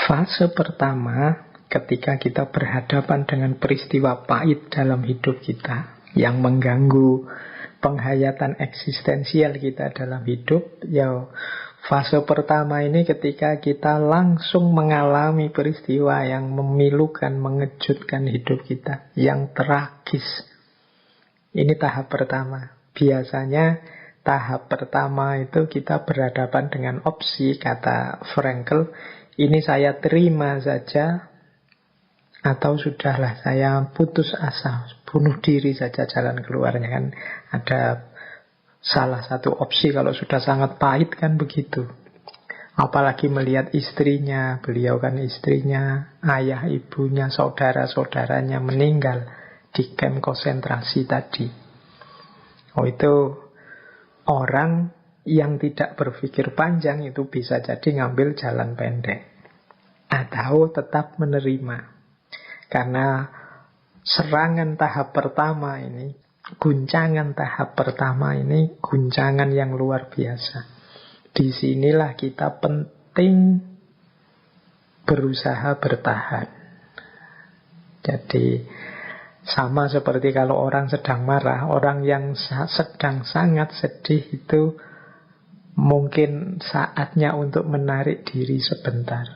Fase pertama, ketika kita berhadapan dengan peristiwa pahit dalam hidup kita yang mengganggu penghayatan eksistensial kita dalam hidup, ya fase pertama ini ketika kita langsung mengalami peristiwa yang memilukan, mengejutkan hidup kita, yang tragis. Ini tahap pertama. Biasanya tahap pertama itu kita berhadapan dengan opsi, kata Frankl, ini saya terima saja, atau sudahlah saya putus asa, bunuh diri saja jalan keluarnya. Kan ada salah satu opsi kalau sudah sangat pahit kan begitu. Apalagi melihat istrinya, beliau kan istrinya, ayah ibunya, saudara-saudaranya meninggal di kamp konsentrasi tadi. Oh, itu orang yang tidak berpikir panjang itu bisa jadi ngambil jalan pendek atau tetap menerima. Karena serangan tahap pertama ini, guncangan tahap pertama ini, guncangan yang luar biasa. Disinilah kita penting berusaha bertahan. Jadi sama seperti kalau orang sedang marah, orang yang sedang sangat sedih itu mungkin saatnya untuk menarik diri sebentar.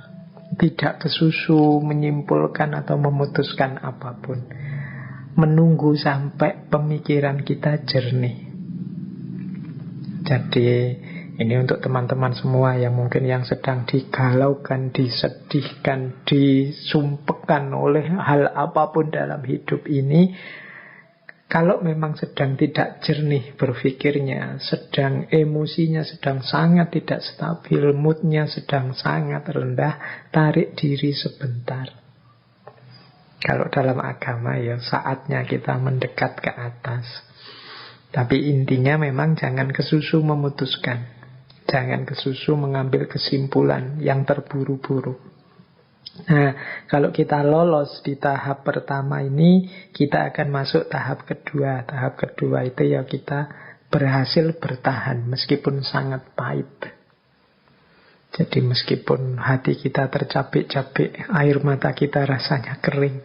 Tidak besusu, menyimpulkan atau memutuskan apapun. Menunggu sampai pemikiran kita jernih. Jadi ini untuk teman-teman semua yang mungkin yang sedang digalaukan, disedihkan, disumpahkan oleh hal apapun dalam hidup ini. Kalau memang sedang tidak jernih berpikirnya, sedang emosinya sedang sangat tidak stabil, moodnya sedang sangat rendah, tarik diri sebentar. Kalau dalam agama ya saatnya kita mendekat ke atas. Tapi intinya memang jangan kesusu memutuskan. Jangan kesusu mengambil kesimpulan yang terburu-buru. Nah, kalau kita lolos di tahap pertama ini, kita akan masuk tahap kedua. Tahap kedua itu ya kita berhasil bertahan meskipun sangat pahit. Jadi meskipun hati kita tercapik-capik, air mata kita rasanya kering,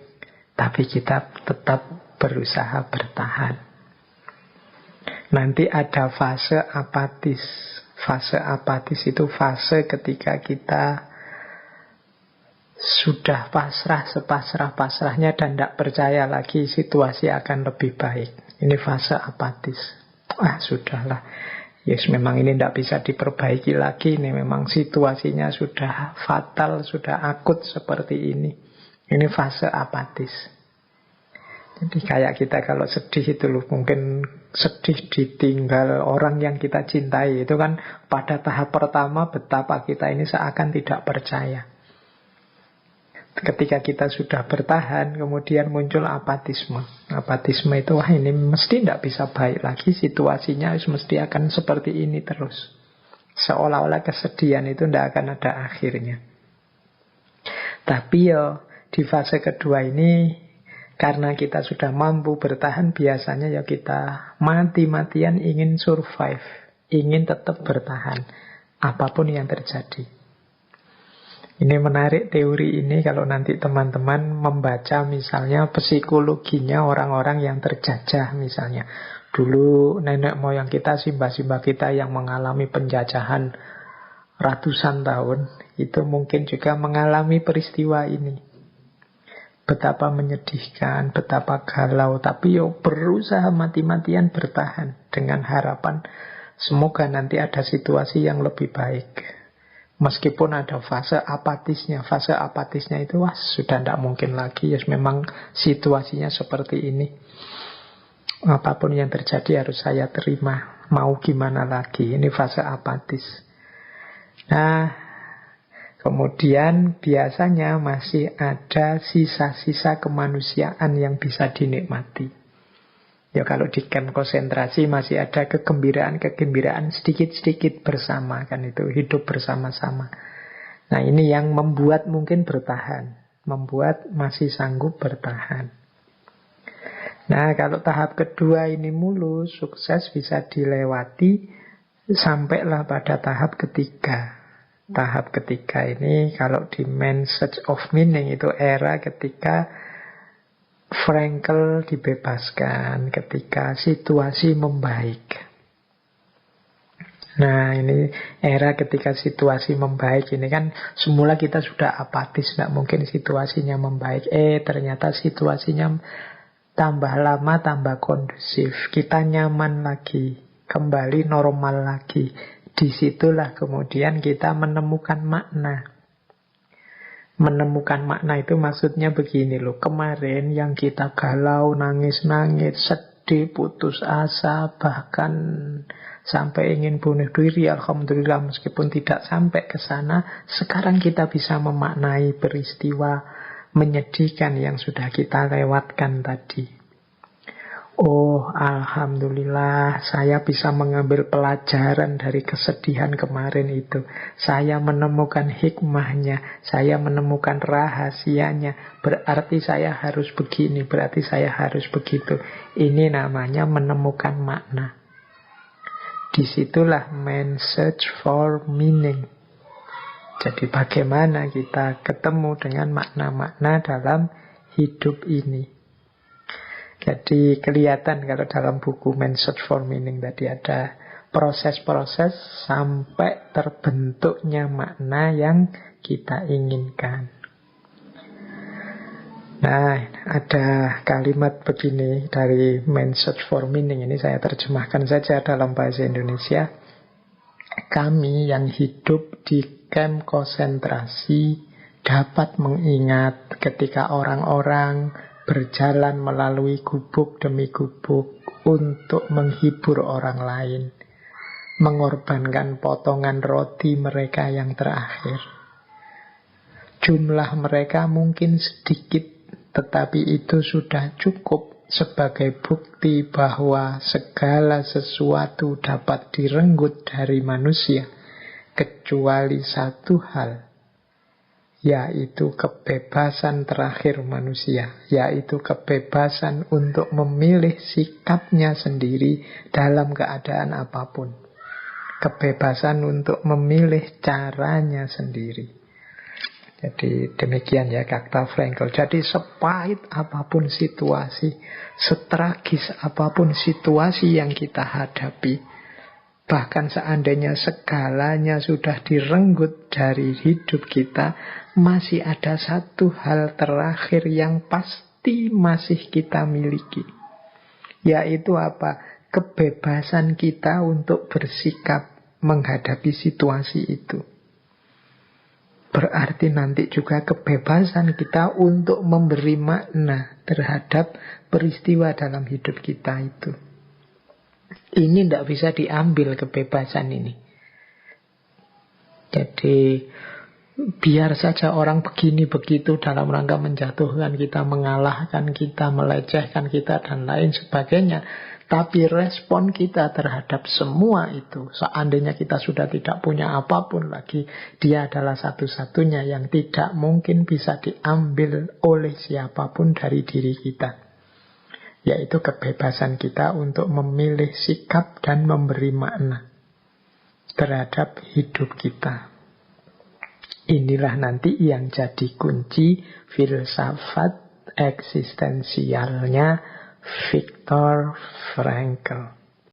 tapi kita tetap berusaha bertahan. Nanti ada fase apatis. Fase apatis itu fase ketika kita sudah pasrah sepasrah-pasrahnya dan tidak percaya lagi situasi akan lebih baik. Ini fase apatis. Sudahlah. Yes, memang ini tidak bisa diperbaiki lagi. Ini memang situasinya sudah fatal, sudah akut seperti ini. Ini fase apatis. Jadi kayak kita kalau sedih itu loh, mungkin sedih ditinggal orang yang kita cintai. Itu kan pada tahap pertama betapa kita ini seakan tidak percaya. Ketika kita sudah bertahan, kemudian muncul apatisme. Apatisme itu, wah ini mesti tidak bisa baik lagi, situasinya mesti akan seperti ini terus. Seolah-olah kesedihan itu tidak akan ada akhirnya. Tapi ya, di fase kedua ini, karena kita sudah mampu bertahan, biasanya ya kita mati-matian ingin survive, ingin tetap bertahan, apapun yang terjadi. Ini menarik teori ini kalau nanti teman-teman membaca misalnya psikologinya orang-orang yang terjajah misalnya. Dulu nenek moyang kita, simbah-simbah kita yang mengalami penjajahan ratusan tahun, itu mungkin juga mengalami peristiwa ini. Betapa menyedihkan, betapa galau, tapi yo berusaha mati-matian bertahan dengan harapan semoga nanti ada situasi yang lebih baik. Meskipun ada fase apatisnya. Fase apatisnya itu sudah tidak mungkin lagi. Ya memang situasinya seperti ini. Apapun yang terjadi harus saya terima. Mau gimana lagi. Ini fase apatis. Nah, kemudian biasanya masih ada sisa-sisa kemanusiaan yang bisa dinikmati. Ya kalau di kamp konsentrasi masih ada kegembiraan-kegembiraan sedikit-sedikit bersama, kan itu hidup bersama-sama. Nah ini yang membuat mungkin bertahan, membuat masih sanggup bertahan. Nah kalau tahap kedua ini mulus, sukses bisa dilewati, sampailah pada tahap ketiga. Tahap ketiga ini kalau di Man's Search of Meaning itu era ketika Frankl dibebaskan, ketika situasi membaik. Nah, ini era ketika situasi membaik. Ini kan semula kita sudah apatis, tidak mungkin situasinya membaik. Ternyata situasinya tambah lama tambah kondusif. Kita nyaman lagi, kembali normal lagi. Disitulah kemudian kita menemukan makna. Menemukan makna itu maksudnya begini loh. Kemarin yang kita galau, nangis-nangis, sedih, putus asa, bahkan sampai ingin bunuh diri, alhamdulillah meskipun tidak sampai ke sana, sekarang kita bisa memaknai peristiwa menyedihkan yang sudah kita lewatkan tadi. Oh, alhamdulillah, saya bisa mengambil pelajaran dari kesedihan kemarin itu. Saya menemukan hikmahnya, saya menemukan rahasianya. Berarti saya harus begini, berarti saya harus begitu. Ini namanya menemukan makna. Disitulah man's search for meaning. Jadi bagaimana kita ketemu dengan makna-makna dalam hidup ini. Jadi kelihatan kalau dalam buku Man's Search for Meaning tadi ada proses-proses sampai terbentuknya makna yang kita inginkan. Nah, ada kalimat begini dari Man's Search for Meaning. Ini saya terjemahkan saja dalam bahasa Indonesia. Kami yang hidup di kamp konsentrasi dapat mengingat ketika orang-orang berjalan melalui gubuk demi gubuk untuk menghibur orang lain, mengorbankan potongan roti mereka yang terakhir. Jumlah mereka mungkin sedikit, tetapi itu sudah cukup sebagai bukti bahwa segala sesuatu dapat direnggut dari manusia, kecuali satu hal, yaitu kebebasan terakhir manusia, yaitu kebebasan untuk memilih sikapnya sendiri dalam keadaan apapun. Kebebasan untuk memilih caranya sendiri. Jadi demikian ya kata Frankl. Jadi sepahit apapun situasi, setragis apapun situasi yang kita hadapi, bahkan seandainya segalanya sudah direnggut dari hidup kita, masih ada satu hal terakhir yang pasti masih kita miliki. Yaitu apa? Kebebasan kita untuk bersikap menghadapi situasi itu. Berarti nanti juga kebebasan kita untuk memberi makna terhadap peristiwa dalam hidup kita itu. Ini tidak bisa diambil kebebasan ini. Jadi biar saja orang begini begitu dalam rangka menjatuhkan kita, mengalahkan kita, melecehkan kita dan lain sebagainya. Tapi respon kita terhadap semua itu, seandainya kita sudah tidak punya apapun lagi, dia adalah satu-satunya yang tidak mungkin bisa diambil oleh siapapun dari diri kita. Yaitu kebebasan kita untuk memilih sikap dan memberi makna terhadap hidup kita. Inilah nanti yang jadi kunci filsafat eksistensialnya Viktor Frankl.